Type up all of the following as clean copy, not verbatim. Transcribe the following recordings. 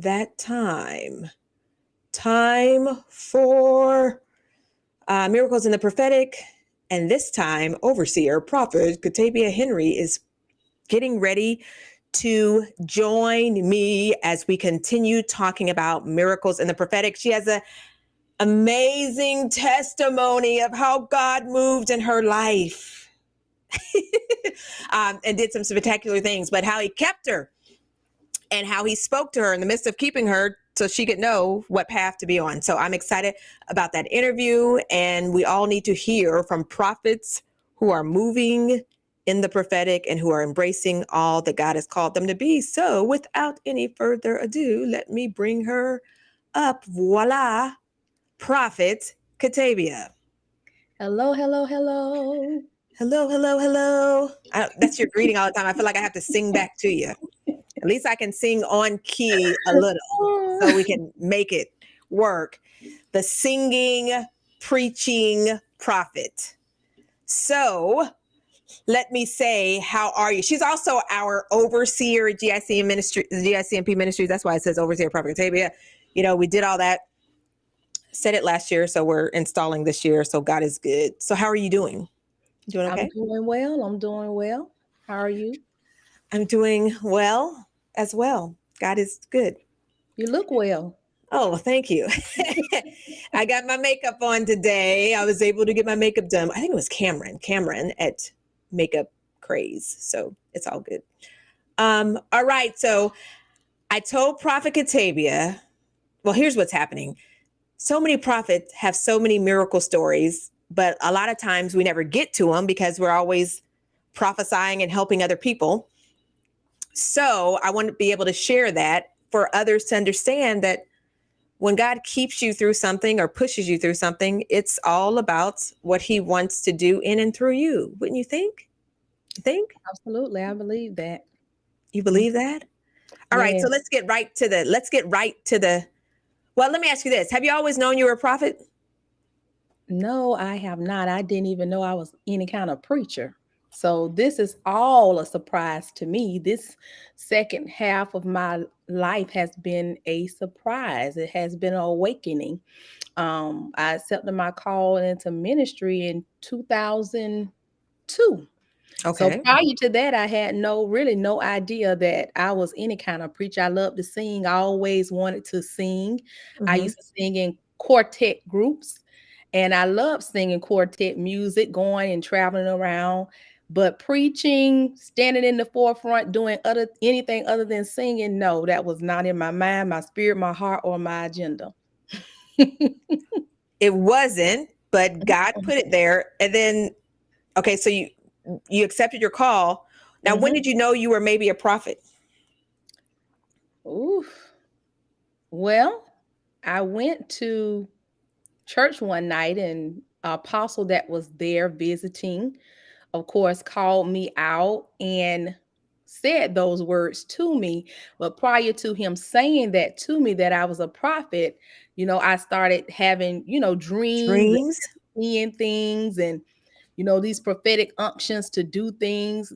that time. Time for Miracles in the Prophetic. And this time, overseer, prophet Katabia Henry is getting ready to join me as we continue talking about miracles in the prophetic. She has an amazing testimony of how God moved in her life and did some spectacular things, but how he kept her and how he spoke to her in the midst of keeping her so she could know what path to be on. So I'm excited about that interview, and we all need to hear from prophets who are moving in the prophetic and who are embracing all that God has called them to be. So without any further ado, let me bring her up. Voila, Prophet Katabia. Hello, hello, hello. Hello, hello, hello. That's your greeting all the time. I feel like I have to sing back to you. At least I can sing on key a little so we can make it work. The singing, preaching prophet. So let me say, how are you? She's also our overseer at GICMP Ministries. That's why it says overseer prophet Katabia. You know, we did all that, said it last year, so we're installing this year. So God is good. So how are you doing? Doing okay? I'm doing well. I'm doing well. How are you? I'm doing well as well. God is good. You look well. Oh, thank you. I got my makeup on today. I was able to get my makeup done. I think it was Cameron at Makeup Craze. So it's all good. All right. So I told Prophet Katabia, well, here's what's happening. So many prophets have so many miracle stories, but a lot of times we never get to them because we're always prophesying and helping other people. So I want to be able to share that for others to understand that when God keeps you through something or pushes you through something, it's all about what he wants to do in and through you. Wouldn't you think? You think? Absolutely. I believe that. You believe that? All right. So let's get right to the, well, let me ask you this. Have you always known you were a prophet? No, I have not. I didn't even know I was any kind of preacher. So this is all a surprise to me. This second half of my life has been a surprise. It has been an awakening. I accepted my call into ministry in 2002. So Okay. prior to that, I had no idea that I was any kind of preacher. I loved to sing. I always wanted to sing. I Mm-hmm. used to sing in quartet groups, and I loved singing quartet music, going and traveling around. But preaching, standing in the forefront, doing anything other than singing, no, that was not in my mind, my spirit, my heart, or my agenda. It wasn't, but God put it there. And then, okay, so you accepted your call. Now, when Mhm. did you know you were maybe a prophet? Oof. Well, I went to church one night, and apostle that was there visiting, of course, called me out and said those words to me. But prior to him saying that to me, that I was a prophet, I started having, dreams and Dreams? seeing things, and these prophetic unctions to do things.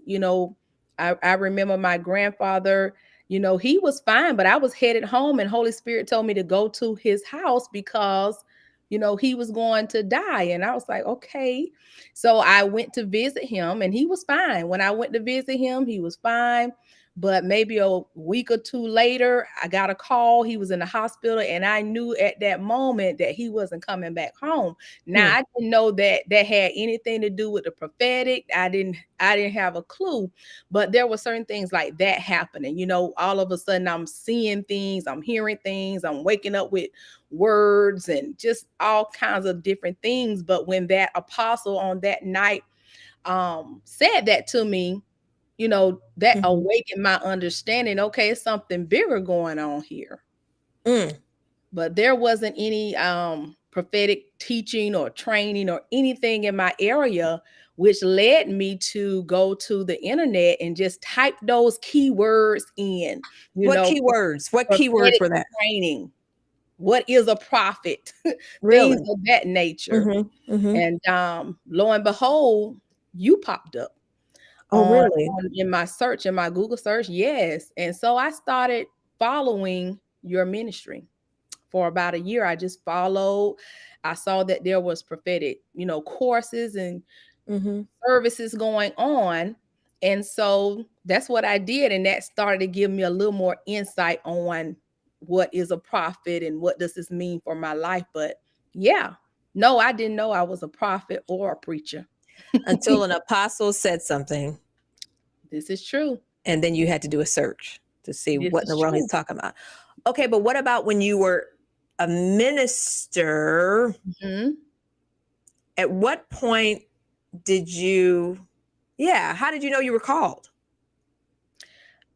I remember my grandfather, he was fine, but I was headed home, and Holy Spirit told me to go to his house because he was going to die. And I was like, okay. So I went to visit him, and he was fine. When I went to visit him, he was fine. But maybe a week or two later, I got a call. He was in the hospital, and I knew at that moment that he wasn't coming back home. Now, I didn't know that that had anything to do with the prophetic. I didn't have a clue, but there were certain things like that happening. All of a sudden I'm seeing things, I'm hearing things, I'm waking up with words and just all kinds of different things. But when that apostle on that night said that to me, that Mm-hmm. awakened my understanding. Okay, it's something bigger going on here. Mm. But there wasn't any prophetic teaching or training or anything in my area, which led me to go to the internet and just type those keywords in, What keywords? What keywords prophetic were that? training. What is a prophet? Things Really? of that nature. Mm-hmm. Mm-hmm. And lo and behold, you popped up Oh, really? in my search, in my Google search. Yes. And so I started following your ministry. For about a year, I just followed. I saw that there was prophetic, courses and Mm-hmm. services going on. And so that's what I did. And that started to give me a little more insight on what is a prophet and what does this mean for my life. But yeah, no, I didn't know I was a prophet or a preacher. Until an apostle said something, This is true. and then you had to do a search to see This what in is the world true. he's talking about. Okay, but what about when you were a minister? Mhm. At what point did you, how did you know you were called?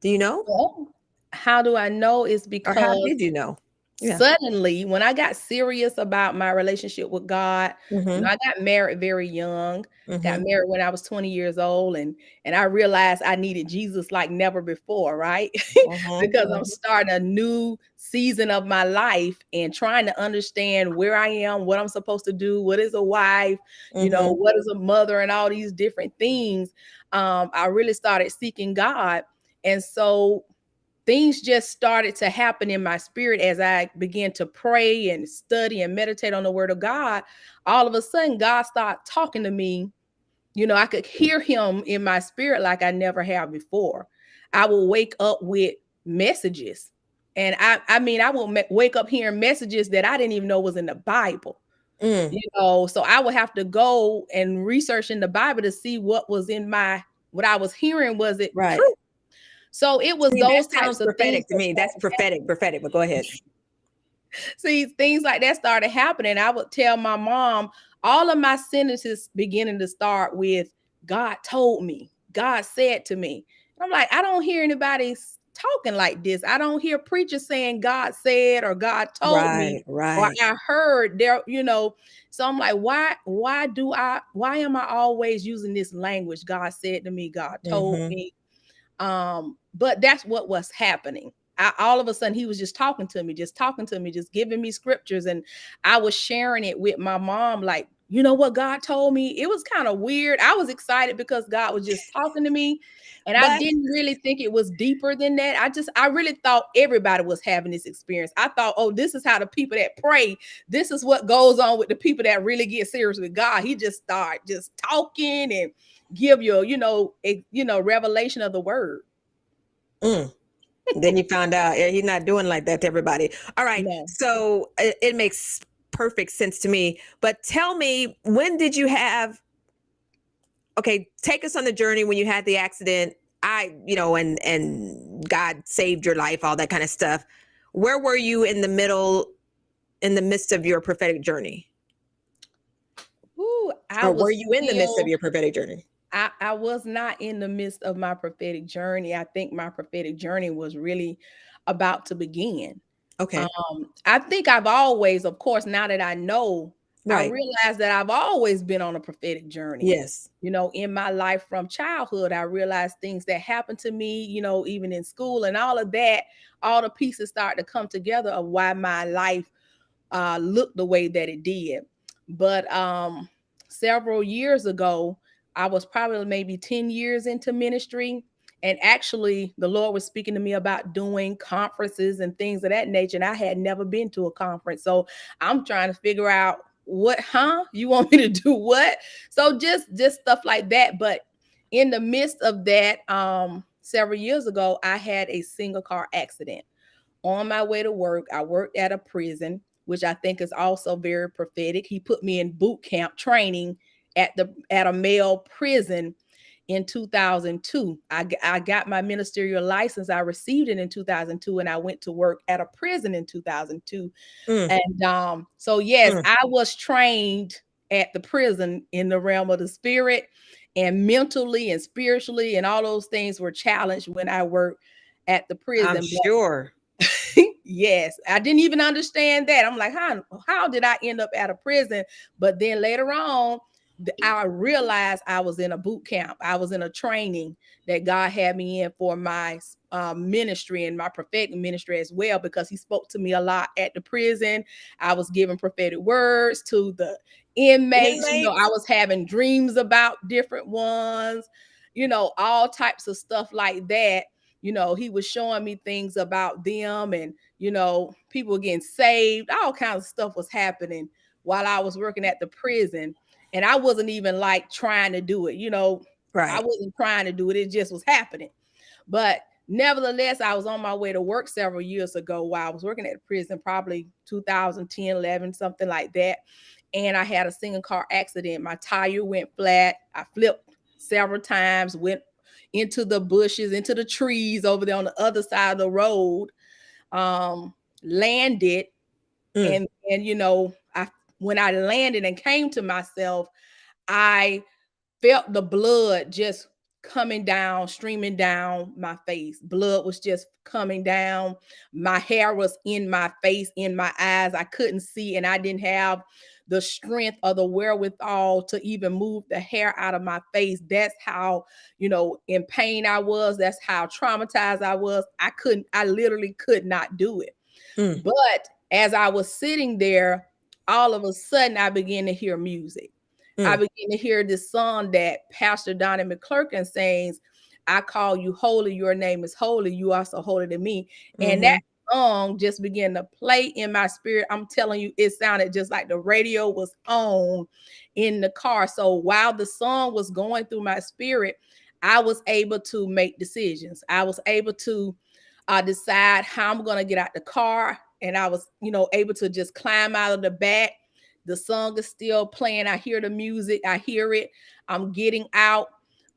Do you know? Well, how do I know? Is Or how because did you know? Yeah. suddenly, when I got serious about my relationship with God, Mm-hmm. I got married very young. Got Mm-hmm. married when I was 20 years old, and I realized I needed Jesus like never before, right? Because I'm Mm-hmm. starting a new season of my life and trying to understand where I am, what I'm supposed to do, what is a wife, Mm-hmm. what is a mother, and all these different things. I really started seeking God, and so things just started to happen in my spirit as I began to pray and study and meditate on the word of God. All of a sudden, God started talking to me. I could hear him in my spirit like I never have before. I will wake up with messages. And I will wake up hearing messages that I didn't even know was in the Bible. Mm. So I would have to go and research in the Bible to see what was in what I was hearing. Was it Right. true? So it was See, that those sounds types of things prophetic to me. That's prophetic, but go ahead. See, things like that started happening. I would tell my mom all of my sentences beginning to start with God told me, God said to me. I'm like, I don't hear anybody talking like this. I don't hear preachers saying God said or God told me Right, or right. I heard there. So I'm like, why am I always using this language? God said to me, God told Mm-hmm. me. But that's what was happening. All of a sudden, he was just talking to me, just giving me scriptures, and I was sharing it with my mom. Like, you know what God told me? It was kind of weird. I was excited because God was just talking to me, and I But didn't really think it was deeper than that. I really thought everybody was having this experience. I thought, oh, this is how the people that pray. This is what goes on with the people that really get serious with God. He just start just talking and give you, revelation of the word. then you found out he's not doing like that to everybody. All right. No. So it makes perfect sense to me. But tell me, when did you have, okay, take us on the journey when you had the accident. And God saved your life, all that kind of stuff. Where were you in the midst of your prophetic journey? Ooh, I Or were was you in the midst of still, your prophetic journey? I was not in the midst of my prophetic journey. I think my prophetic journey was really about to begin. Okay. I think I've always, of course, now that I know, I Right. realize that I've always been on a prophetic journey. Yes. In my life from childhood, I realized things that happened to me, even in school and all of that, all the pieces start to come together of why my life looked the way that it did. But several years ago, I was probably maybe 10 years into ministry. And actually, the Lord was speaking to me about doing conferences and things of that nature. And I had never been to a conference. So I'm trying to figure out you want me to do what? So just stuff like that. But in the midst of that, several years ago, I had a single car accident on my way to work. I worked at a prison, which I think is also very prophetic. He put me in boot camp training at a male prison in 2002. I got my ministerial license. I received it in 2002, and I went to work at a prison in 2002. Mm, And so yes, mm. I was trained at the prison in the realm of the spirit, and mentally and spiritually, and all those things were challenged when I worked at the I'm prison. sure. Yes, I didn't even understand that. I'm like, how did I end up at a prison? But then later on, I realized I was in a boot camp. I was in a training that God had me in for my ministry and my prophetic ministry as well, because he spoke to me a lot at the prison. I was giving prophetic words to the inmates. I Inmates. was having dreams about different ones, all types of stuff like that. he was showing me things about them, and people getting saved. All kinds of stuff was happening while I was working at the prison, and I wasn't even like trying to do it. I Right. wasn't trying to do it. It just was happening. But nevertheless, I was on my way to work several years ago while I was working at the prison, probably 2010, 11, something like that. And I had a single car accident. My tire went flat. I flipped several times, went into the bushes, into the trees over there on the other side of the road, landed. Mm. And when I landed and came to myself, I felt the blood just coming down, streaming down my face. Blood was just coming down. My hair was in my face, in my eyes. I couldn't see, and I didn't have the strength or the wherewithal to even move the hair out of my face. That's how, in pain I was. That's how traumatized I was. I literally could not do it. Mm. But as I was sitting there, all of a sudden I began to hear music. I Mm. began to hear this song that Pastor Donnie McClurkin sings, I call you holy, your name is holy, you are so holy to me. And that song just began to play in my spirit. I'm telling you, it sounded just like the radio was on in the car. So while the song was going through my spirit, I was able to make decisions. I was able to decide how I'm going to get out the car. And I was, able to just climb out of the back. The song is still playing. I hear the music. I hear it. I'm getting out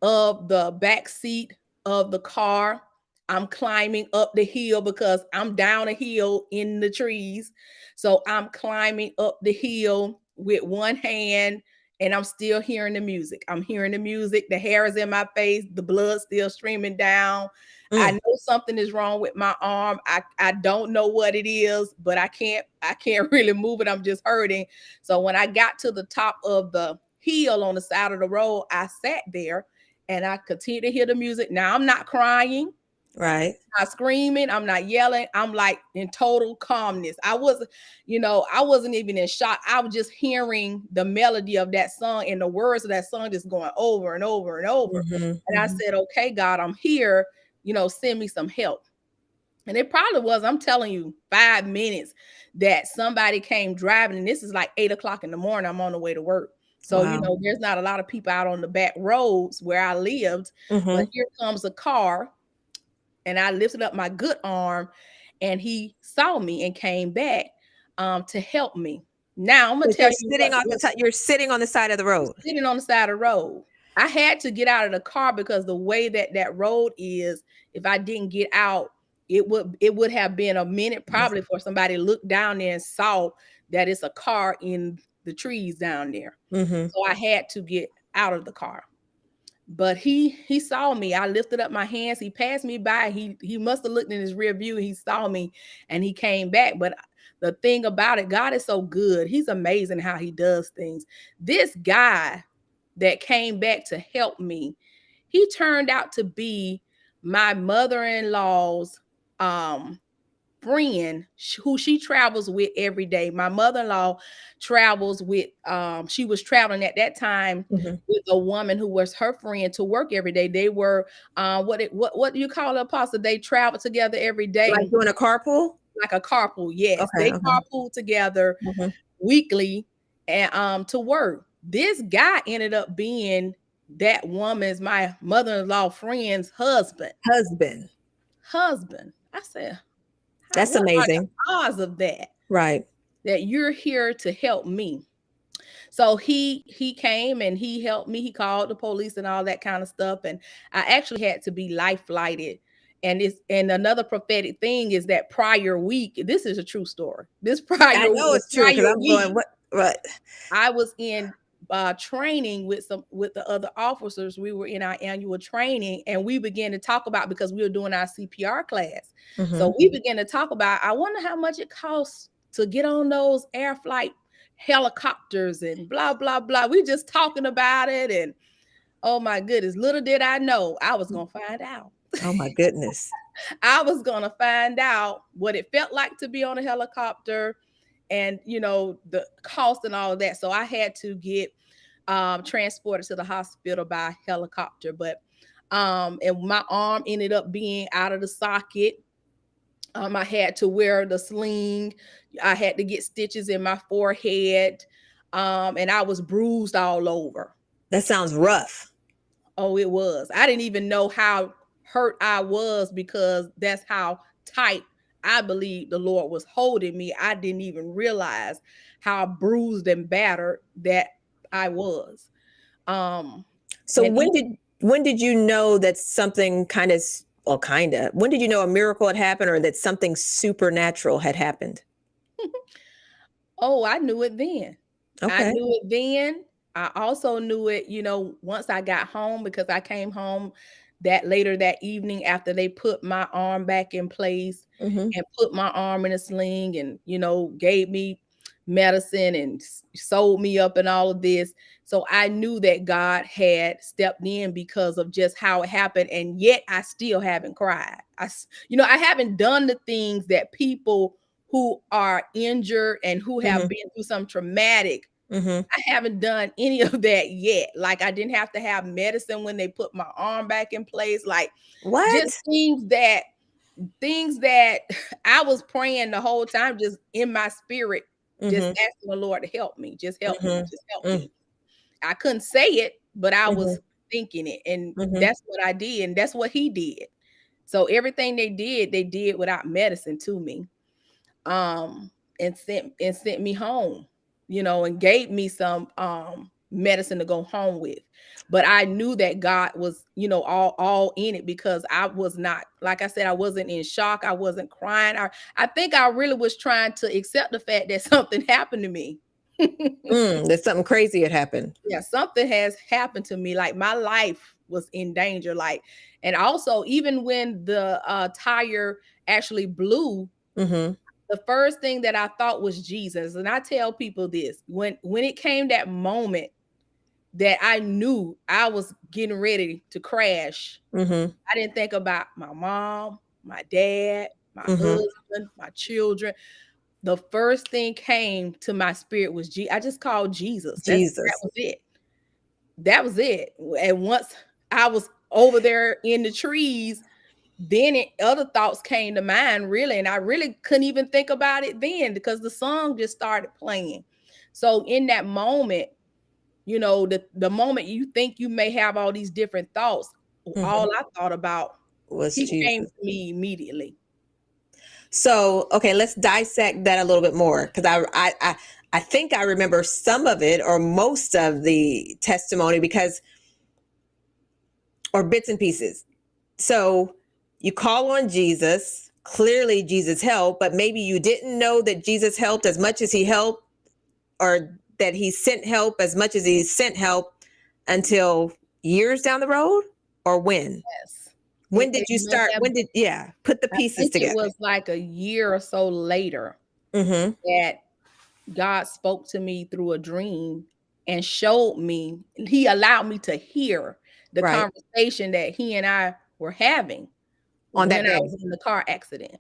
of the back seat of the car. I'm climbing up the hill because I'm down a hill in the trees. So I'm climbing up the hill with one hand, and I'm still hearing the music. I'm hearing the music. The hair is in my face. The blood still streaming down. I know something is wrong with my arm. I don't know what it is, but I can't really move it. I'm just hurting. So when I got to the top of the hill on the side of the road, I sat there and I continued to hear the music. Now I'm not crying. Right. I'm not screaming. I'm not yelling. I'm like in total calmness. I wasn't even in shock. I was just hearing the melody of that song and the words of that song just going over and over and over. And I said, okay, God, I'm here. Send me some help. And it probably was, I'm telling you, 5 minutes that somebody came driving. And this is like 8:00 in the morning. I'm on the way to work. So, Wow. there's not a lot of people out on the back roads where I lived. But here comes a car, and I lifted up my good arm, and he saw me and came back to help me. Now I'm gonna But tell you're you sitting on the you're sitting on the side of the road. sitting on the side of the road. I had to get out of the car because the way that road is, if I didn't get out, it would have been a minute probably for somebody to look down there and saw that it's a car in the trees down there. So I had to get out of the car. But he saw me. I lifted up my hands. He passed me by. He must have looked in his rear view. He saw me and he came back. But the thing about it, God is so good. He's amazing how he does things. This guy that came back to help me, he turned out to be my mother-in-law's friend who she travels with every day. My mother-in-law travels with she was traveling at that time with a woman who was her friend to work every day. They were what do you call it, Apostle? They travel together every day. Like doing a carpool? Like a carpool, yes. Okay. They carpool together weekly and to work. This guy ended up being that woman's, my mother-in-law friend's husband. I said, That's what are amazing. the odds of that? Right. That you're here to help me. So he came and he helped me. He called the police and all that kind of stuff. And I actually had to be life flighted. And another prophetic thing is that prior week, this is a true story. I know it's true because I'm going, what? I was in training with the other officers. We were in our annual training, and we began to talk about, because we were doing our CPR class. So we began to talk about, I wonder how much it costs to get on those air flight helicopters and blah blah blah. We just talking about it, and oh my goodness, little did I know I was gonna find out. Oh my goodness. I was gonna find out what it felt like to be on a helicopter, and the cost and all of that. So I had to get transported to the hospital by helicopter. But And my arm ended up being out of the socket. I had to wear the sling. I had to get stitches in my forehead. And I was bruised all over. That sounds rough. Oh, it was. I didn't even know how hurt I was because that's how tight I believe the Lord was holding me. I didn't even realize how bruised and battered that I was. So And when did you know that something when did you know a miracle had happened or that something supernatural had happened? oh, I knew it then. I Okay. knew it then. I also knew it, once I got home, because I came home later that evening after they put my arm back in place Mm-hmm. and put my arm in a sling and, gave me medicine and sewed me up and all of this. So I knew that God had stepped in because of just how it happened. And yet I still haven't cried. I haven't done the things that people who are injured and who have Mm-hmm. been through some traumatic. Mm-hmm. I haven't done any of that yet. Like, I didn't have to have medicine when they put my arm back in place. Like, What? just things that I was praying the whole time, just in my spirit, just Mm-hmm. asking the Lord to help me, just help me, Mm-hmm. just help me. I couldn't say it, but I Mm-hmm. was thinking it. And Mm-hmm. that's what I did. And that's what he did. So everything they did without medicine to me. And sent me home, and gave me some medicine to go home with. But I knew that God was, all in it, because I was not, like I said, I wasn't in shock. I wasn't crying. I think I really was trying to accept the fact that something happened to me. That something crazy had happened. Yeah, something has happened to me. Like, my life was in danger. Like, and also, even when the tire actually blew, Mm-hmm. the first thing that I thought was Jesus. And I tell people this, when it came that moment that I knew I was getting ready to crash, Mm-hmm. I didn't think about my mom, my dad, my Mm-hmm. husband, my children. The first thing came to my spirit was I just called Jesus. That Jesus. was it. That was it. And once I was over there in the trees, then other thoughts came to mind, really. And I really couldn't even think about it then, because the song just started playing. So in that moment, the moment you think you may have all these different thoughts, Mm-hmm. all I thought about, Was he came Jesus. to me immediately. So, okay, let's dissect that a little bit more, because I think I remember some of it or most of the testimony, or bits and pieces. So you call on Jesus. Clearly, Jesus helped, but maybe you didn't know that Jesus helped as much as he helped, or that he sent help as much as he sent help until years down the road, or when? Yes. When did It you may start? have, Put the I pieces think it together. was like a year or so later Mm-hmm. that God spoke to me through a dream and showed me, he allowed me to hear the Right. conversation that he and I were having On that when I day. was in the car accident.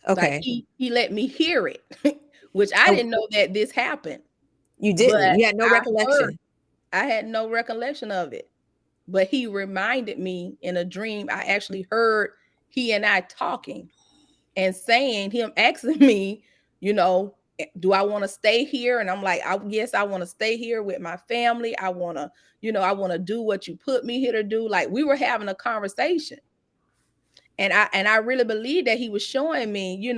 Like, Okay. he let me hear it, which I So didn't know that this happened, you but didn't. You had no I heard, recollection. I had no recollection of it. But he reminded me in a dream. I actually heard he and I talking and saying, him asking me, do I want to stay here? And I'm like, yes, I want to stay here with my family. I want to, I want to do what you put me here to do. Like, we were having a conversation. And I really believe that he was showing me,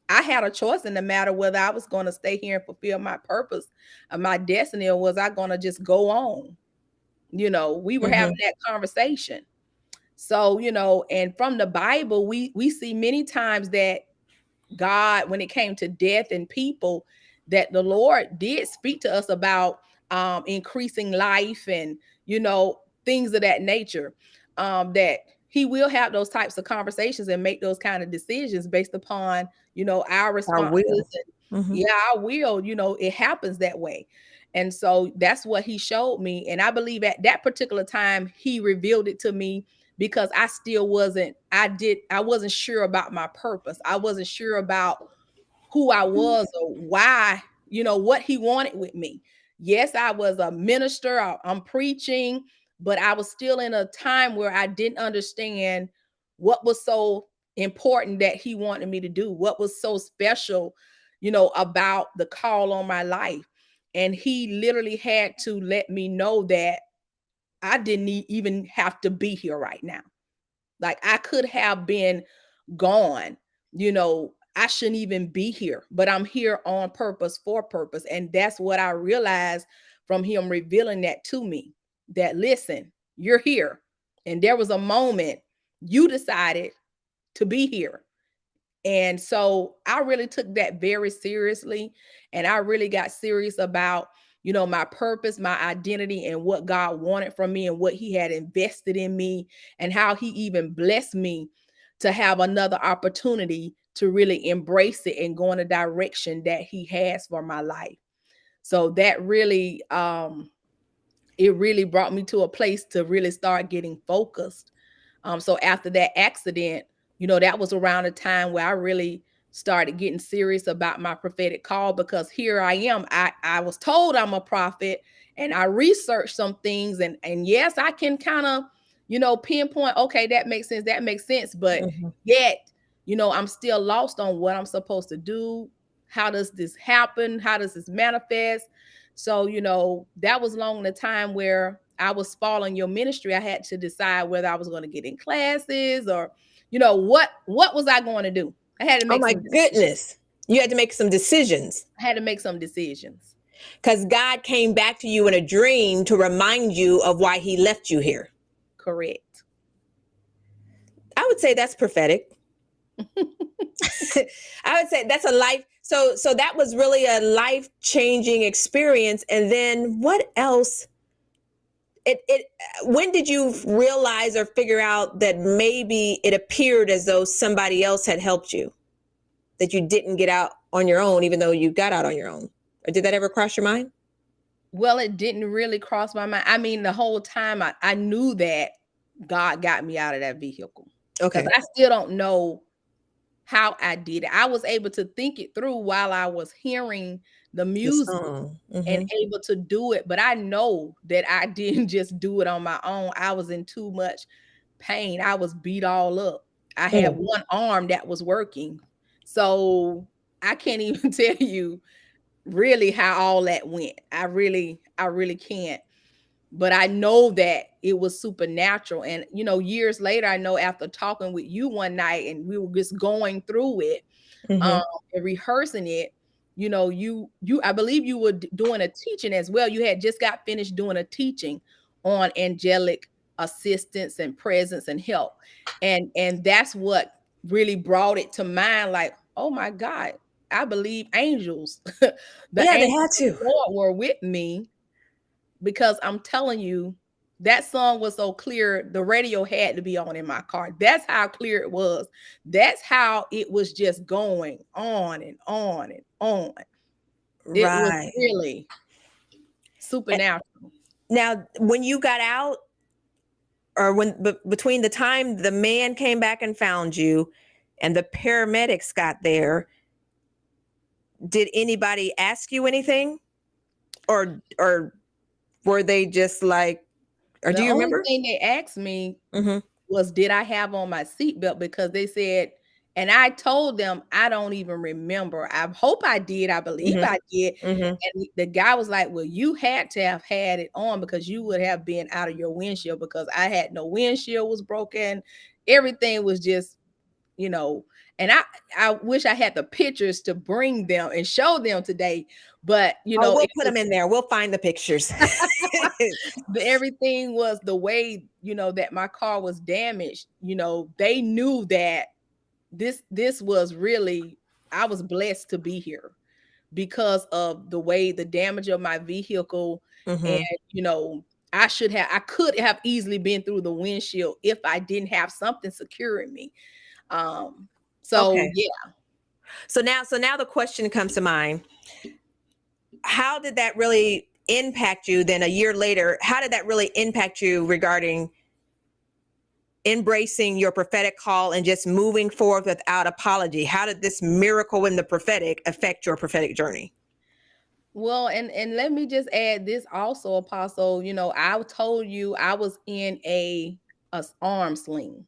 I had a choice in the matter whether I was going to stay here and fulfill my purpose or my destiny, or was I going to just go on? We were Mm-hmm. having that conversation. So, and from the Bible, we see many times that God, when it came to death and people, that the Lord did speak to us about increasing life and, things of that nature. That he will have those types of conversations and make those kind of decisions based upon, our Our responses. will. And, Mm-hmm. yeah, our will, it happens that way. And so that's what he showed me. And I believe at that particular time, he revealed it to me because I still I wasn't sure about my purpose. I wasn't sure about who I was or why, what he wanted with me. Yes, I was a minister, I'm preaching, but I was still in a time where I didn't understand what was so important that he wanted me to do, what was so special, about the call on my life. And he literally had to let me know that I didn't even have to be here right now. Like, I could have been gone, I shouldn't even be here, but I'm here on purpose, for purpose. And that's what I realized from him revealing that to me, that listen, you're here. And there was a moment you decided to be here. And so I really took that very seriously. And I really got serious about, my purpose, my identity, and what God wanted from me and what he had invested in me, and how he even blessed me to have another opportunity to really embrace it and go in a direction that he has for my life. So that really, it really brought me to a place to really start getting focused. So after that accident, that was around the time where I really started getting serious about my prophetic call, because here I am. I was told I'm a prophet, and I researched some things, and yes, I can kind of, pinpoint, okay, that makes sense. That makes sense. But yet, I'm still lost on what I'm supposed to do. How does this happen? How does this manifest? So, that was long the time where I was following your ministry. I had to decide whether I was going to get in classes, or, what was I going to do? I had to make some decisions. Goodness. You had to make some decisions. I had to make some decisions. Because God came back to you in a dream to remind you of why he left you here. Correct. I would say that's prophetic. I would say that's a life. So that was really a life-changing experience. And then what else? When did you realize or figure out that maybe it appeared as though somebody else had helped you, that you didn't get out on your own, even though you got out on your own? Or did that ever cross your mind? Well, it didn't really cross my mind. I mean, the whole time I knew that God got me out of that vehicle. Okay. Because I still don't know how I did it. I was able to think it through while I was hearing the music and able to do it. But I know that I didn't just do it on my own. I was in too much pain. I was beat all up. I had one arm that was working. So I can't even tell you really how all that went. I really can't. But I know that it was supernatural. And, years later, I know after talking with you one night and we were just going through it and rehearsing it, I believe you were doing a teaching as well. You had just got finished doing a teaching on angelic assistance and presence and help. And that's what really brought it to mind. Like, oh my God, I believe angels. They had to. Lord were with me. Because I'm telling you, that song was so clear, the radio had to be on in my car. That's how clear it was. That's how it was just going on and on and on. It was really supernatural. Now, when you got out, or between the time the man came back and found you and the paramedics got there, did anybody ask you anything? Or were they just like, or do you remember? The only thing they asked me was, did I have on my seatbelt? Because they said, and I told them, I don't even remember. I hope I did. I believe I did. And the guy was like, well, you had to have had it on because you would have been out of your windshield, because I had no windshield was broken. Everything was just, and I wish I had the pictures to bring them and show them today. But, we'll put them in there. We'll find the pictures. Everything was the way, that my car was damaged. They knew that this was really, I was blessed to be here because of the way the damage of my vehicle. And, I could have easily been through the windshield if I didn't have something securing me. Yeah. So now the question comes to mind. How did that really impact you then a year later? How did that really impact you regarding embracing your prophetic call and just moving forward without apology? How did this miracle in the prophetic affect your prophetic journey? Well, and let me just add this also, Apostle. I told you I was in a arm sling.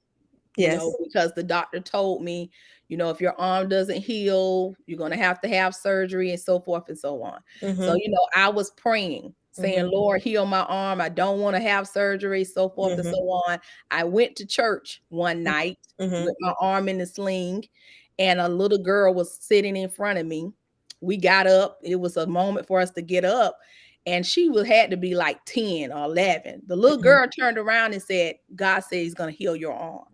Yes. Because the doctor told me, if your arm doesn't heal, you're going to have surgery and so forth and so on. So, Mm-hmm. I was praying, saying, Mm-hmm. Lord, heal my arm. I don't want to have surgery, so forth and so Mm-hmm. on. I went to church one night Mm-hmm. with my arm in the sling, and a little girl was sitting in front of me. We got up. It was a moment for us to get up. And she had to be like 10 or 11. The little Mm-hmm. girl turned around and said, God said he's going to heal your arm.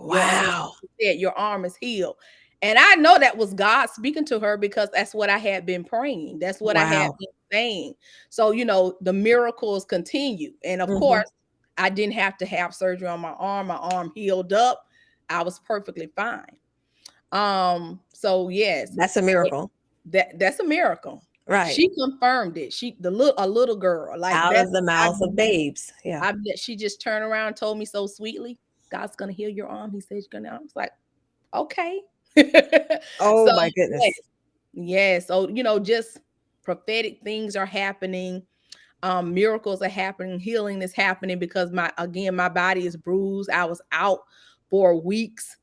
Your arm, Wow. he said, your arm is healed. And I know that was God speaking to her because that's what I had been praying. That's what I had Wow. been saying. So, the miracles continue. And of Mm-hmm. course, I didn't have to have surgery on my arm. My arm healed up. I was perfectly fine. So yes, That's a miracle. that's a miracle. Right. She confirmed it. A little girl, like Out that's of the I mouths of babes. Yeah. she just turned around and told me so sweetly, God's gonna heal your arm. He said you're gonna. I was like, okay. Oh So my yes, goodness. yes. So just prophetic things are happening. Miracles are happening. Healing is happening because my body is bruised. I was out for weeks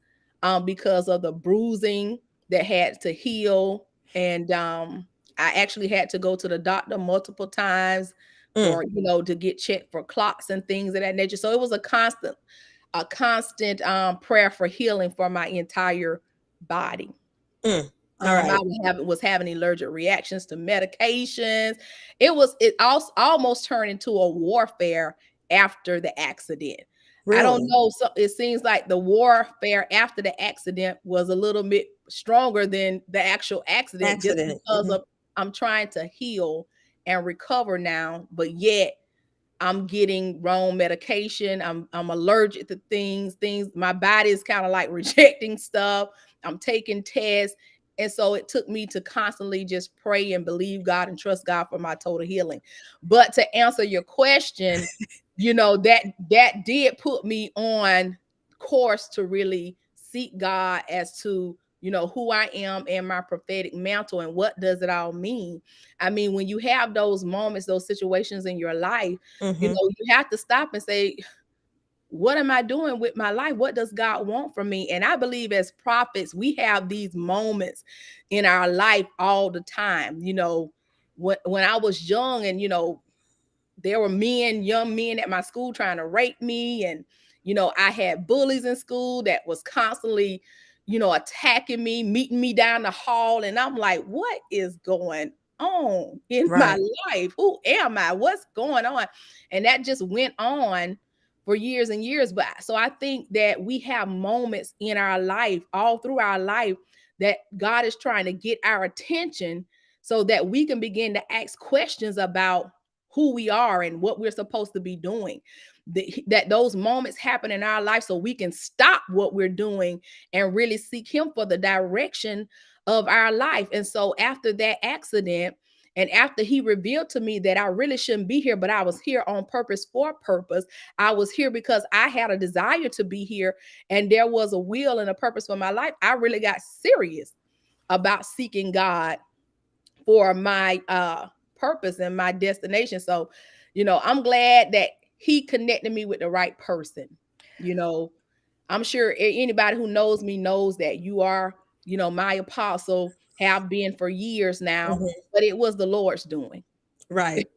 because of the bruising that had to heal, and I actually had to go to the doctor multiple times Mm, for to get checked for clots and things of that nature. So it was a constant prayer for healing for my entire body. mm. All right. Was having allergic reactions to medications. It also almost turned into a warfare after the accident. I don't Really? know. So it seems like the warfare after the accident was a little bit stronger than the actual accident, just Accident. because of I'm trying to heal and recover now, but yet I'm getting wrong medication. I'm allergic to things. My body is kind of like rejecting stuff. I'm taking tests. And so it took me to constantly just pray and believe God and trust God for my total healing. But to answer your question, that did put me on course to really seek God as to who I am and my prophetic mantle and what does it all mean. I mean, when you have those moments, those situations in your life, Mm-hmm. you have to stop and say, what am I doing with my life? What does God want from me? And I believe as prophets, we have these moments in our life all the time. When I was young, and there were young men at my school trying to rape me. And, I had bullies in school that was constantly, attacking me, meeting me down the hall. And I'm like, what is going on in my Right. life? Who am I? What's going on? And that just went on for years and years. But so I think that we have moments in our life, all through our life, that God is trying to get our attention so that we can begin to ask questions about who we are and what we're supposed to be doing. That those moments happen in our life so we can stop what we're doing and really seek him for the direction of our life. And so after that accident, and after he revealed to me that I really shouldn't be here, but I was here on purpose for purpose, I was here because I had a desire to be here, and there was a will and a purpose for my life. I really got serious about seeking God for my purpose and my destination. So, I'm glad that he connected me with the right person. You know, I'm sure anybody who knows me knows that you are, my apostle, have been for years now, Mm-hmm. but it was the Lord's doing. Right.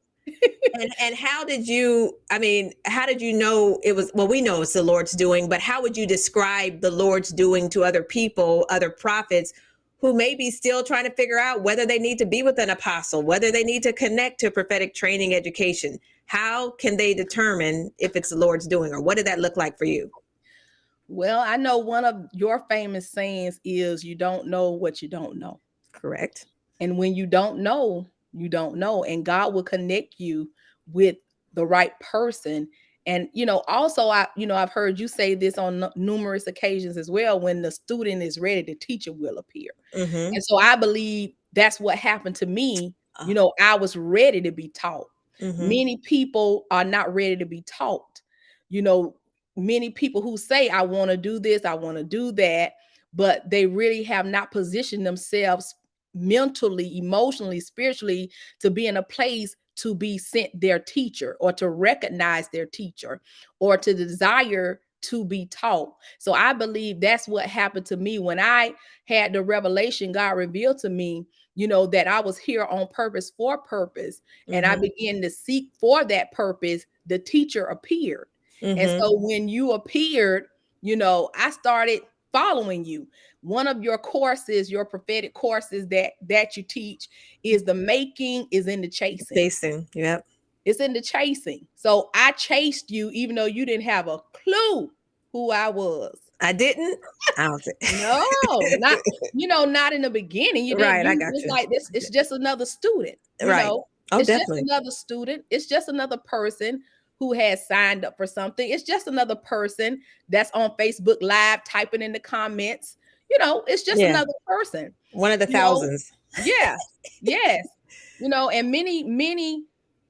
And how did you, I mean, how did you know it was, well, we know it's the Lord's doing, but how would you describe the Lord's doing to other people, other prophets who may be still trying to figure out whether they need to be with an apostle, whether they need to connect to prophetic training education? How can they determine if it's the Lord's doing, or what did that look like for you? Well, I know one of your famous sayings is you don't know what you don't know. Correct. And when you don't know, you don't know. And God will connect you with the right person. And, also, I've heard you say this on numerous occasions as well. When the student is ready, the teacher will appear. Mm-hmm. And so I believe that's what happened to me. I was ready to be taught. Mm-hmm. Many people are not ready to be taught. You know, Many people who say, I want to do this, I want to do that, but they really have not positioned themselves mentally, emotionally, spiritually, to be in a place to be sent their teacher, or to recognize their teacher, or to desire to be taught. So I believe that's what happened to me when I had the revelation. God revealed to me, that I was here on purpose, for purpose. And I began to seek for that purpose. The teacher appeared. And so when you appeared, I started following you. One of your courses, your prophetic courses that you teach, is the making is in the chasing. Chasing, yep. It's in the chasing. So I chased you, even though you didn't have a clue who I was. I didn't. I don't think. No, not in the beginning. You didn't. Right, I got it's you. like this. It's just another student. Right. Oh, it's definitely. just another student. It's just another person who has signed up for something. It's just another person that's on Facebook Live typing in the comments. It's just another person. One of the thousands. Yeah. Yes. And many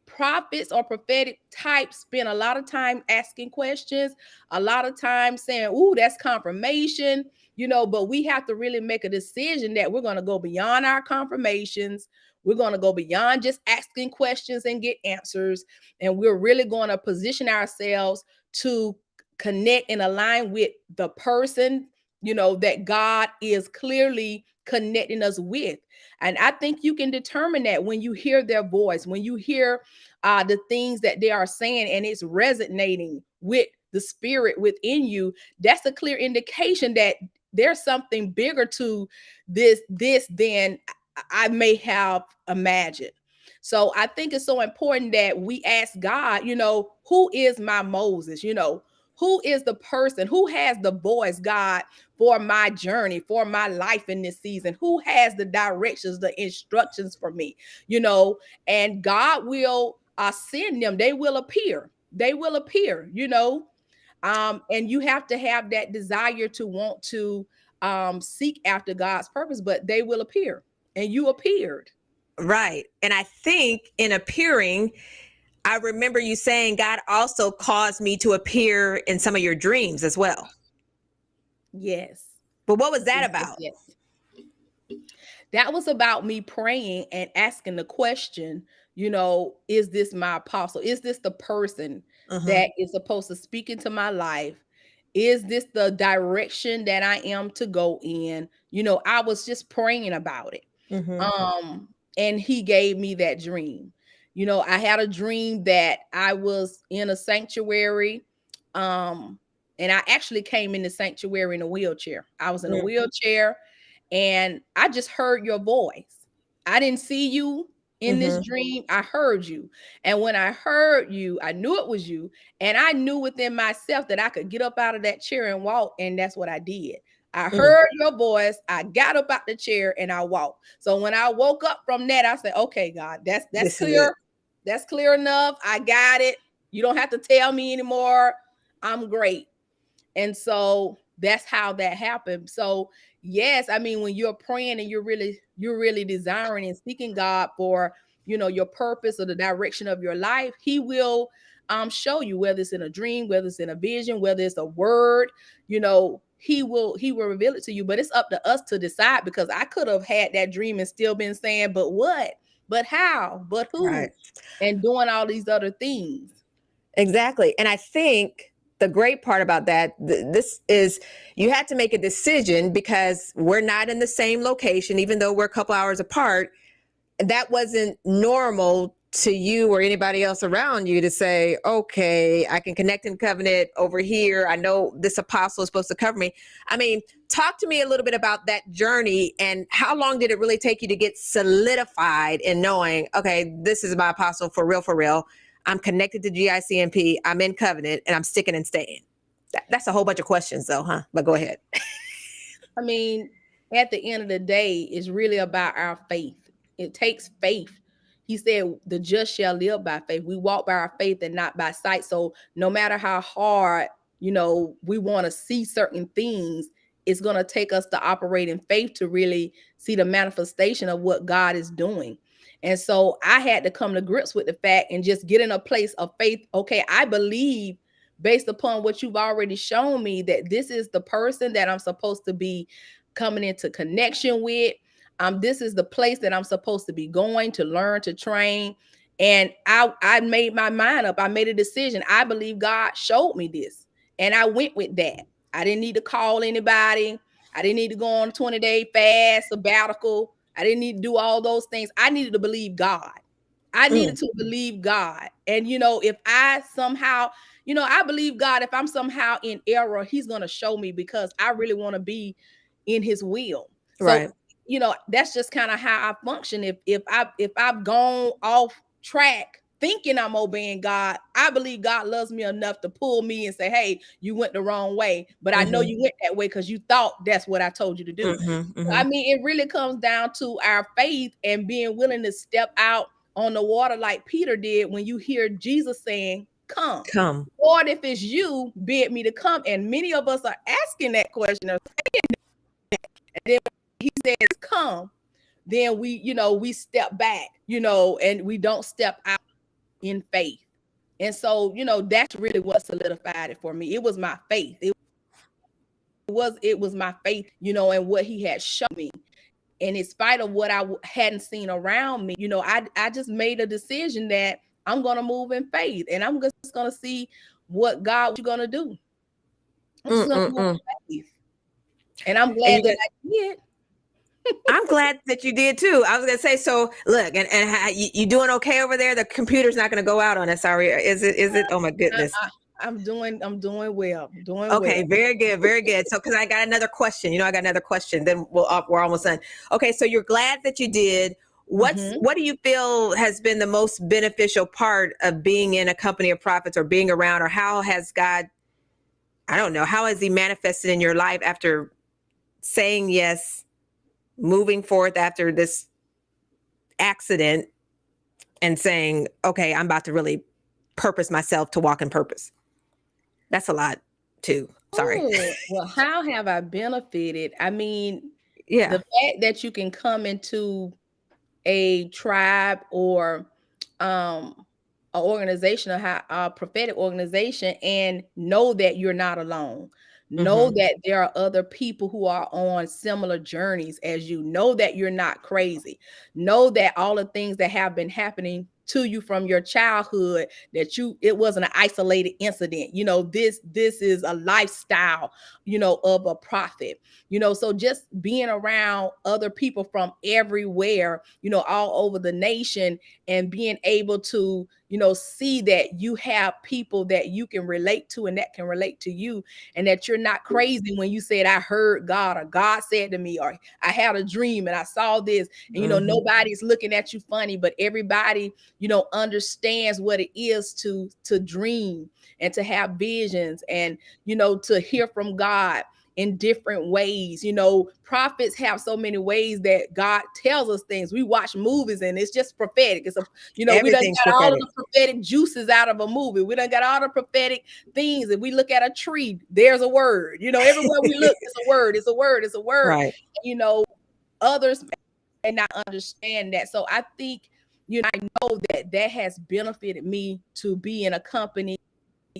prophets or prophetic types spend a lot of time asking questions, a lot of time saying, "Ooh, that's confirmation," but we have to really make a decision that we're going to go beyond our confirmations. We're going to go beyond just asking questions and get answers. And we're really going to position ourselves to connect and align with the person, that God is clearly connecting us with. And I think you can determine that when you hear their voice, when you hear the things that they are saying, and it's resonating with the spirit within you. That's a clear indication that there's something bigger to this than I may have imagined. So I think it's so important that we ask God, who is my Moses? Who is the person who has the voice, God, for my journey, for my life in this season? Who has the directions, the instructions for me? And God will send them. They will appear. They will appear, and you have to have that desire to want to seek after God's purpose, but they will appear. And you appeared. Right. And I think in appearing, I remember you saying God also caused me to appear in some of your dreams as well. Yes. But what was that about? Yes. That was about me praying and asking the question, is this my apostle? Is this the person that is supposed to speak into my life? Is this the direction that I am to go in? I was just praying about it. And he gave me that dream. I had a dream that I was in a sanctuary. And I actually came in the sanctuary in a wheelchair. I was in a wheelchair, and I just heard your voice. I didn't see you in this dream. I heard you. And when I heard you, I knew it was you. And I knew within myself that I could get up out of that chair and walk. And that's what I did. I heard your voice. I got up out the chair and I walked. So when I woke up from that, I said, okay, God, that's clear. That's clear enough. I got it. You don't have to tell me anymore. I'm great. And so that's how that happened. So yes, I mean, when you're praying and you're really desiring and seeking God for, your purpose or the direction of your life, he will show you, whether it's in a dream, whether it's in a vision, whether it's a word, he will reveal it to you. But it's up to us to decide, because I could have had that dream and still been saying, but what? But how? But who? Right. And doing all these other things. Exactly. And I think the great part about that, this is, you had to make a decision, because we're not in the same location, even though we're a couple hours apart. That wasn't normal to you or anybody else around you to say, okay, I can connect in covenant over here. I know this apostle is supposed to cover me. I mean, talk to me a little bit about that journey, and how long did it really take you to get solidified in knowing, okay, this is my apostle for real, for real. I'm connected to GICMP. I'm in covenant, and I'm sticking and staying. That's a whole bunch of questions though, huh? But go ahead. I mean, at the end of the day, it's really about our faith. It takes faith. He said, the just shall live by faith. We walk by our faith and not by sight. So no matter how hard, we want to see certain things, it's going to take us to operate in faith to really see the manifestation of what God is doing. And so I had to come to grips with the fact and just get in a place of faith. Okay, I believe, based upon what you've already shown me, that this is the person that I'm supposed to be coming into connection with. This is the place that I'm supposed to be going to learn, to train. And I made my mind up. I made a decision. I believe God showed me this, and I went with that. I didn't need to call anybody. I didn't need to go on a 20-day fast, sabbatical. I didn't need to do all those things. I needed to believe God. I needed to believe God. And, if I somehow, I believe God, if I'm somehow in error, he's going to show me, because I really want to be in his will. Right. So, that's just kind of how I function. If I've gone off track thinking I'm obeying God, I believe God loves me enough to pull me and say, hey, you went the wrong way. But I know you went that way because you thought that's what I told you to do. I mean, it really comes down to our faith and being willing to step out on the water like Peter did when you hear Jesus saying, come. Lord, if it's you, bid me to come. And many of us are asking that question or saying that. And then he says, come, then we step back, and we don't step out in faith. And so, that's really what solidified it for me. It was my faith. It was my faith, and what he had shown me. And in spite of what I hadn't seen around me, I just made a decision that I'm going to move in faith, and I'm just going to see what God you're going to do. I'm just going to move in faith. And I'm glad that I did. I'm glad that you did too. I was going to say, so look, and you doing okay over there? The computer's not going to go out on us, sorry. Is it? Oh my goodness. I'm doing well. Okay, very good, very good. So, because I got another question, I got another question. Then we're almost done. Okay, so you're glad that you did. What do you feel has been the most beneficial part of being in a company of prophets, or being around, or how has God, I don't know, how has he manifested in your life after saying yes, moving forth after this accident, and saying, okay, I'm about to really purpose myself to walk in purpose? That's a lot too. Sorry. Oh, well, how have I benefited? I mean, yeah, the fact that you can come into a tribe or an organization, a prophetic organization, and know that you're not alone. Know that there are other people who are on similar journeys as you. Know that you're not crazy. Know that all the things that have been happening to you from your childhood, that it wasn't an isolated incident. This is a lifestyle, of a prophet. So just being around other people from everywhere, all over the nation, and being able to, see that you have people that you can relate to and that can relate to you, and that you're not crazy when you said, I heard God, or God said to me, or I had a dream and I saw this. And, nobody's looking at you funny, but everybody, understands what it is to dream and to have visions, and, to hear from God in different ways. Prophets have so many ways that God tells us things. We watch movies and it's just prophetic. It's we done got all of the prophetic juices out of a movie. We done got all the prophetic things. If we look at a tree, there's a word. Everywhere we look, it's a word. It's a word. It's a word. Right. Others may not understand that. So I think, I know that has benefited me to be in a company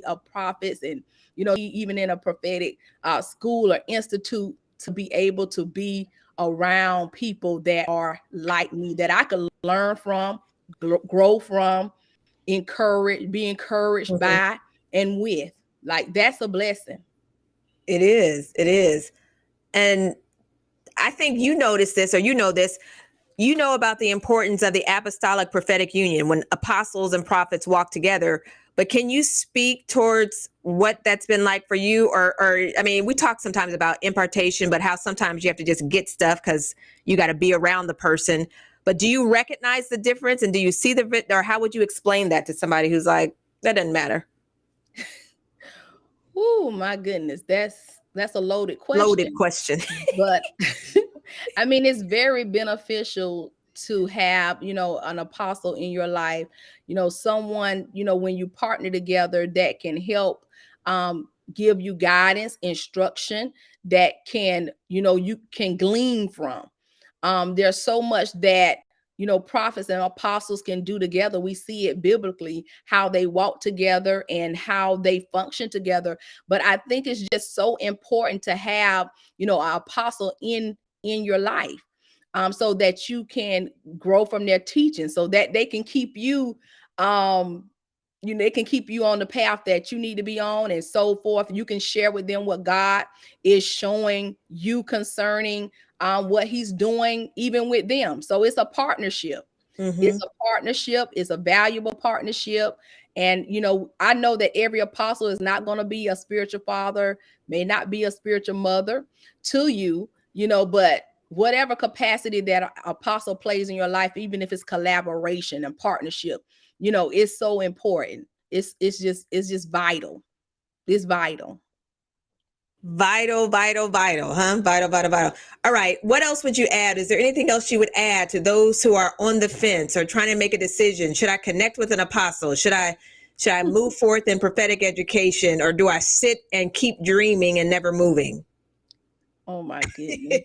of prophets, and even in a prophetic school or institute, to be able to be around people that are like me, that I could learn from, grow from, be encouraged by, and with. Like, that's a blessing. It is. And I think you notice this, or this. You know about the importance of the apostolic prophetic union, when apostles and prophets walk together. But can you speak towards what that's been like for you? Or I mean, we talk sometimes about impartation, but how sometimes you have to just get stuff because you got to be around the person. But do you recognize the difference, and do you see or how would you explain that to somebody who's like, that doesn't matter? Oh my goodness, that's a loaded question. Loaded question. But I mean, it's very beneficial to have, an apostle in your life, someone, when you partner together, that can help give you guidance, instruction, that can, you can glean from. There's so much that, prophets and apostles can do together. We see it biblically, how they walk together and how they function together. But I think it's just so important to have, an apostle in your life. so that you can grow from their teaching, so that they can keep you, they can keep you on the path that you need to be on, and so forth. You can share with them what God is showing you concerning what he's doing, even with them. So it's a partnership. It's a partnership. It's a valuable partnership. And, I know that every apostle is not going to be a spiritual father, may not be a spiritual mother to you, but whatever capacity that apostle plays in your life, even if it's collaboration and partnership, it's so important. It's just vital. It's vital. Vital, vital, vital, huh? Vital, vital, vital. All right. What else would you add? Is there anything else you would add to those who are on the fence or trying to make a decision? Should I connect with an apostle? Should I move forth in prophetic education, or do I sit and keep dreaming and never moving? Oh my goodness.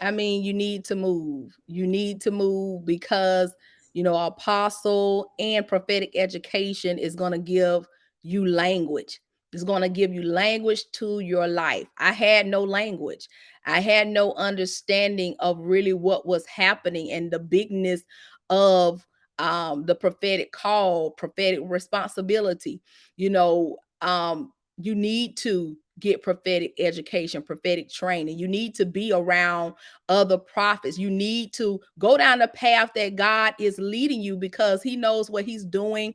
I mean, you need to move. You need to move because, apostle and prophetic education is going to give you language. It's going to give you language to your life. I had no language. I had no understanding of really what was happening and the bigness of the prophetic call, prophetic responsibility. You need to get prophetic education, prophetic training. You need to be around other prophets. You need to go down the path that God is leading you, because he knows what he's doing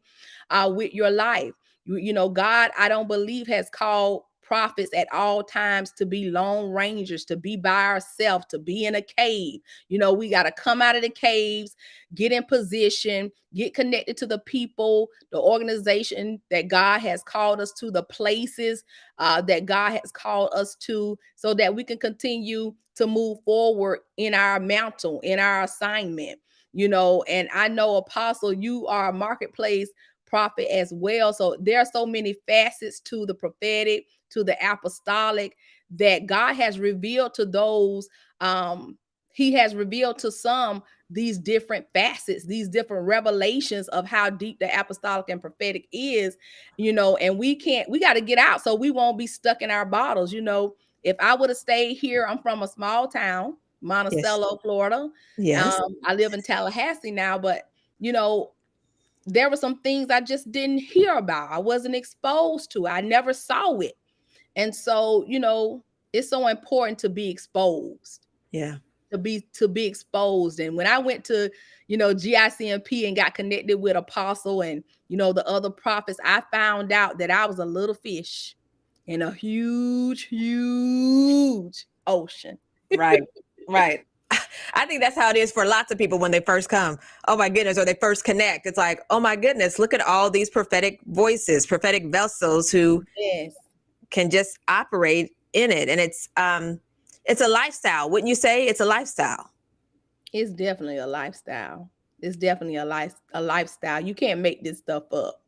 with your life. God, I don't believe, has called prophets at all times to be lone rangers, to be by ourselves, to be in a cave. We got to come out of the caves, get in position, get connected to the people, the organization that God has called us to, the places that God has called us to, so that we can continue to move forward in our mantle, in our assignment. And I know, Apostle, you are a marketplace prophet as well. So there are so many facets to the prophetic, to the apostolic, that God has revealed to those. He has revealed to some these different facets, these different revelations of how deep the apostolic and prophetic is, and we got to get out so we won't be stuck in our bottles. If I would have stayed here, I'm from a small town, Monticello, yes, Florida. Yes. I live in Tallahassee now, but there were some things I just didn't hear about. I wasn't exposed to. I never saw it. And so, it's so important to be exposed. Yeah. To be exposed. And when I went to, GICMP and got connected with Apostle and, the other prophets, I found out that I was a little fish in a huge, huge ocean. Right. Right. I think that's how it is for lots of people when they first come. Oh my goodness, or they first connect. It's like, oh my goodness, look at all these prophetic voices, prophetic vessels who can just operate in it. And it's a lifestyle. Wouldn't you say it's a lifestyle? It's definitely a lifestyle. It's definitely a lifestyle. You can't make this stuff up.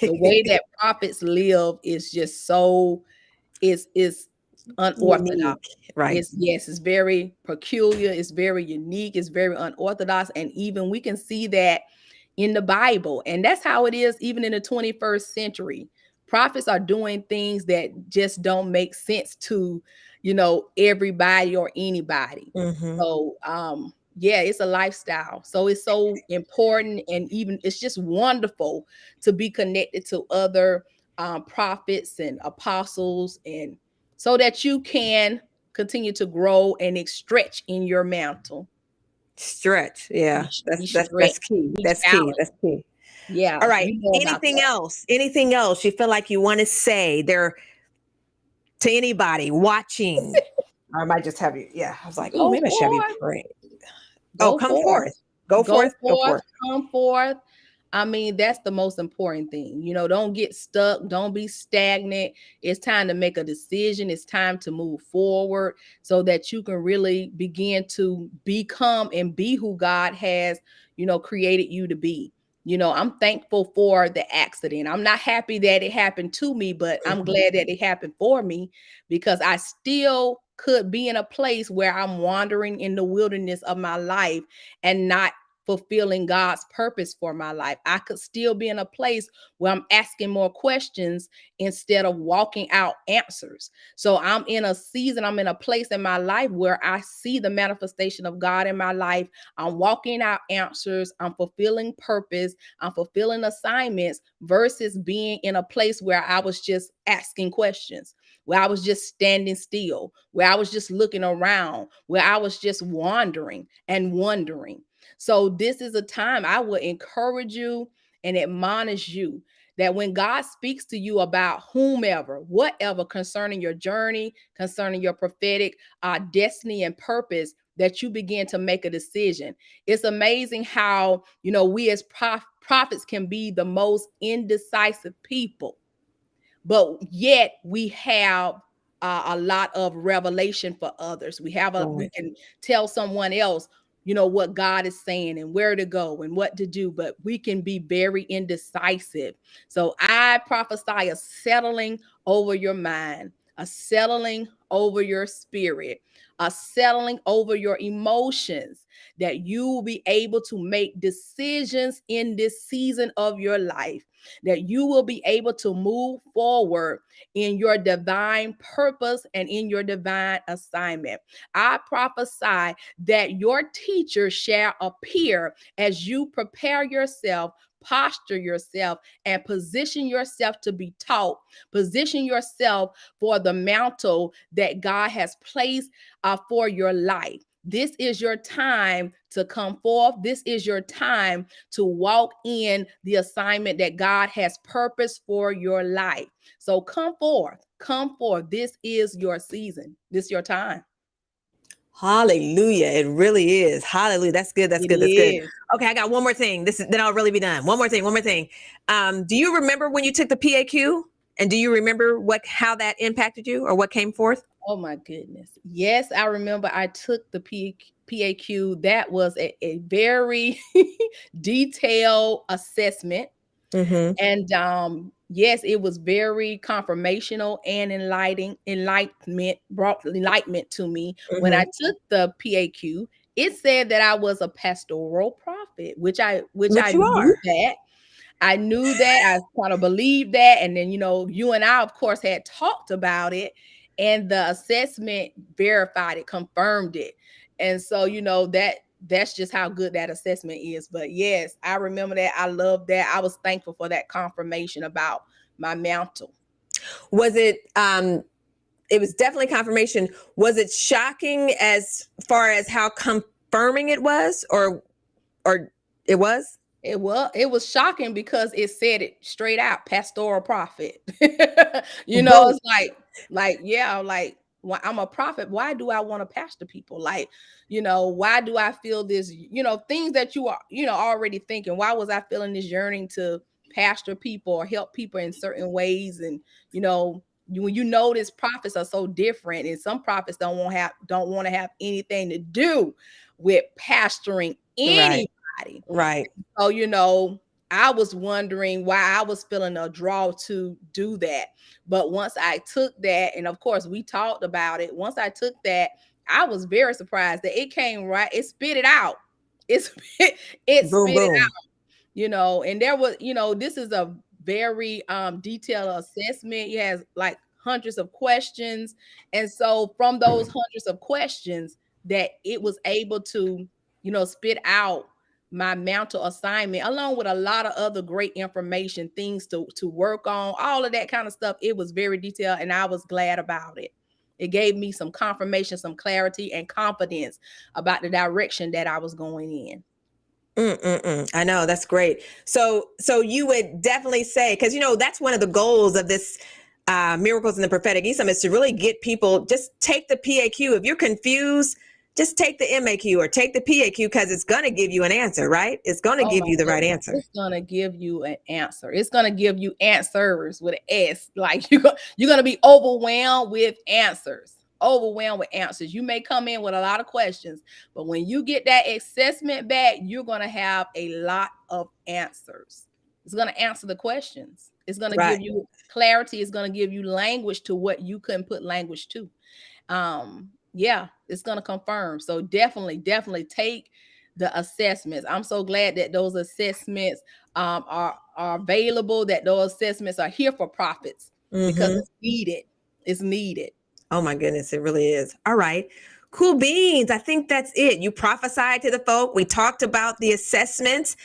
The way that prophets live is just so is unorthodox. Unique, right. It's very peculiar. It's very unique. It's very unorthodox. And even we can see that in the Bible. And that's how it is even in the 21st century. Prophets are doing things that just don't make sense to, everybody or anybody. So, it's a lifestyle. So it's so important. And even it's just wonderful to be connected to other prophets and apostles, and so that you can continue to grow and stretch in your mantle. Stretch. Yeah. That's key. That's key. That's key. Yeah. All right. Anything else? Anything else you feel like you want to say there to anybody watching? Or I might just have you. Yeah. I was like, maybe I should have you pray. Come forth. Go forth. Come forth. I mean, that's the most important thing. Don't get stuck. Don't be stagnant. It's time to make a decision. It's time to move forward so that you can really begin to become and be who God has, created you to be. I'm thankful for the accident. I'm not happy that it happened to me, but I'm glad that it happened for me, because I still could be in a place where I'm wandering in the wilderness of my life and not fulfilling God's purpose for my life. I could still be in a place where I'm asking more questions instead of walking out answers. So I'm in a season, I'm in a place in my life where I see the manifestation of God in my life. I'm walking out answers, I'm fulfilling purpose, I'm fulfilling assignments versus being in a place where I was just asking questions, where I was just standing still, where I was just looking around, where I was just wandering and wondering. So this is a time I would encourage you and admonish you that when God speaks to you about whomever, whatever concerning your journey, concerning your prophetic destiny and purpose, that you begin to make a decision. It's amazing how, we as prophets can be the most indecisive people, but yet we have a lot of revelation for others. We can tell someone else, what God is saying and where to go and what to do, but we can be very indecisive. So I prophesy a settling over your mind, a settling over your spirit, a settling over your emotions, that you will be able to make decisions in this season of your life, that you will be able to move forward in your divine purpose and in your divine assignment. I prophesy that your teacher shall appear as you prepare yourself, posture yourself, and position yourself to be taught. Position yourself for the mantle that God has placed for your life. This is your time to come forth. This is your time to walk in the assignment that God has purposed for your life. So come forth. Come forth. This is your season. This is your time. Hallelujah. It really is. Hallelujah. That's good. That's good. That's good. Okay, I got one more thing. Then I'll really be done. One more thing. Do you remember when you took the PAQ? And do you remember how that impacted you or what came forth? Oh my goodness. Yes, I remember I took the PAQ. That was a very detailed assessment. Mm-hmm. And yes, it was very confirmational and brought enlightenment to me. Mm-hmm. When I took the PAQ, it said that I was a pastoral prophet, which I knew that. I knew that. I kind of believed that. And then, you and I, of course, had talked about it, and the assessment verified it, confirmed it. And so, that's just how good that assessment is. But yes, I remember that. I love that. I was thankful for that confirmation about my mantle. Was it, it was definitely confirmation. Was it shocking as far as how confirming it was, or it was? It was shocking because it said it straight out, pastoral prophet. It's like, well, I'm a prophet. Why do I want to pastor people? Like, why do I feel this, things that you are, already thinking, why was I feeling this yearning to pastor people or help people in certain ways? And, when you notice prophets are so different, and some prophets don't want to have anything to do with pastoring anybody. Right. So, I was wondering why I was feeling a draw to do that. But once I took that, and of course we talked about it, once I took that, I was very surprised that it came right. It spit it out. It spit it out, and there was, this is a very detailed assessment. It has like hundreds of questions. And so from those hundreds of questions, that it was able to, spit out my mantle assignment, along with a lot of other great information, things to work on, all of that kind of stuff. It was very detailed, and I was glad about it. It gave me some confirmation, some clarity, and confidence about the direction that I was going in. I know, that's great. So you would definitely say, because that's one of the goals of this Miracles in the Prophetic Summit, is to really get people, just take the PAQ. If you're confused, just take the MAQ or take the PAQ, because it's going to give you an answer, right? It's going to give you the right answer. It's going to give you an answer. It's going to give you answers with an S. Like you're going to be overwhelmed with answers. Overwhelmed with answers. You may come in with a lot of questions, but when you get that assessment back, you're going to have a lot of answers. It's going to answer the questions. It's going to give you clarity. It's going to give you language to what you couldn't put language to. Yeah, it's going to confirm. So definitely take the assessments. I'm so glad that those assessments are available, that those assessments are here for prophets, because it's needed. It's needed. Oh my goodness, it really is. All right. Cool beans. I think that's it. You prophesied to the folk. We talked about the assessments,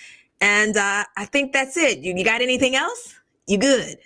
and I think that's it. You got anything else? You good?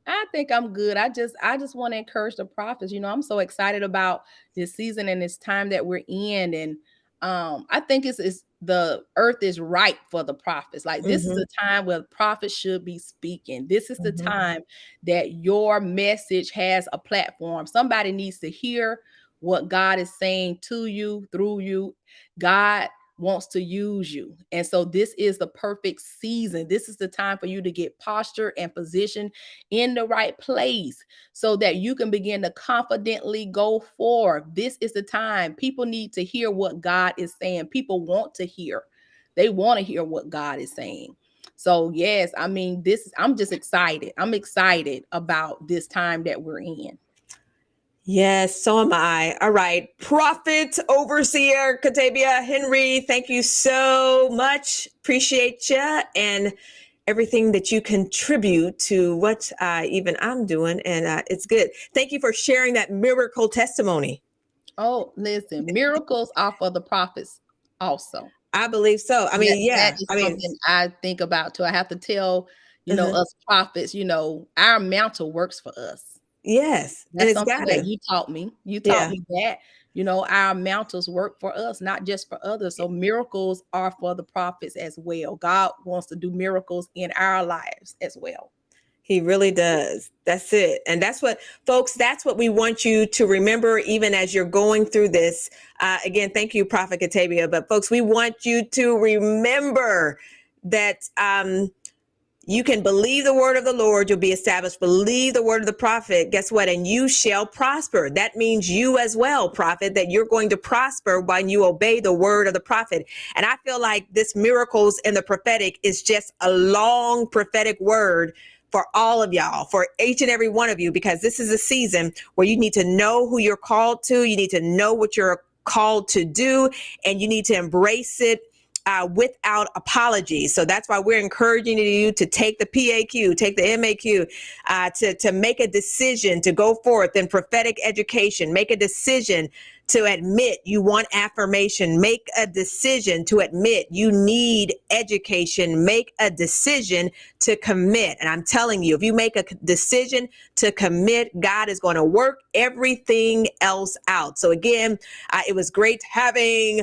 I think I'm good. I just want to encourage the prophets. I'm so excited about this season and this time that we're in. And I think it's the earth is ripe for the prophets. Like, this is the time where prophets should be speaking. This is the time that your message has a platform. Somebody needs to hear what God is saying to you, through you. God wants to use you. And so this is the perfect season. This is the time for you to get posture and position in the right place so that you can begin to confidently go forward. This is the time. People need to hear what God is saying. People want to hear. They want to hear what God is saying. So yes, I mean, I'm just excited. I'm excited about this time that we're in. Yes, so am I. All right. Prophet Overseer Katabia Henry, thank you so much. Appreciate you and everything that you contribute to what even I'm doing. And it's good. Thank you for sharing that miracle testimony. Oh, listen, miracles are for the prophets also. I believe so. I mean, that is something I think about too. I have to tell, us prophets, our mantle works for us. Yes. That's something that you taught me. You taught me that, our mantles work for us, not just for others. So miracles are for the prophets as well. God wants to do miracles in our lives as well. He really does. That's it. And that's what, folks, that's what we want you to remember, even as you're going through this. Again, thank you, Prophet Katabia. But folks, we want you to remember that you can believe the word of the Lord, you'll be established. Believe the word of the prophet. Guess what? And you shall prosper. That means you as well, prophet, that you're going to prosper when you obey the word of the prophet. And I feel like this miracles in the prophetic is just a long prophetic word for all of y'all, for each and every one of you, because this is a season where you need to know who you're called to. You need to know what you're called to do, and you need to embrace it without apology. So that's why we're encouraging you to take the PAQ, take the MAQ, to make a decision to go forth in prophetic education. Make a decision to admit you want affirmation. Make a decision to admit you need education. Make a decision to commit. And I'm telling you, if you make a decision to commit, God is going to work everything else out. So again, it was great having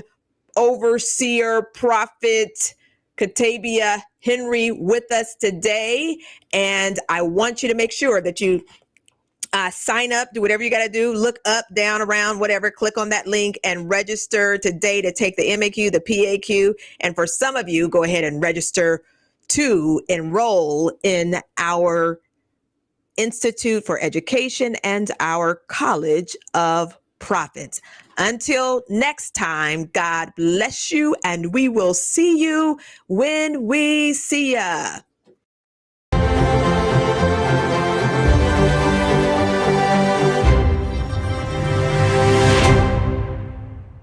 Overseer Prophet Katabia Henry with us today. And I want you to make sure that you sign up, do whatever you got to do, look up, down, around, whatever, click on that link and register today to take the MAQ, the PAQ. And for some of you, go ahead and register to enroll in our Institute for Education and our College of Prophets. Until next time, God bless you, and we will see you when we see ya.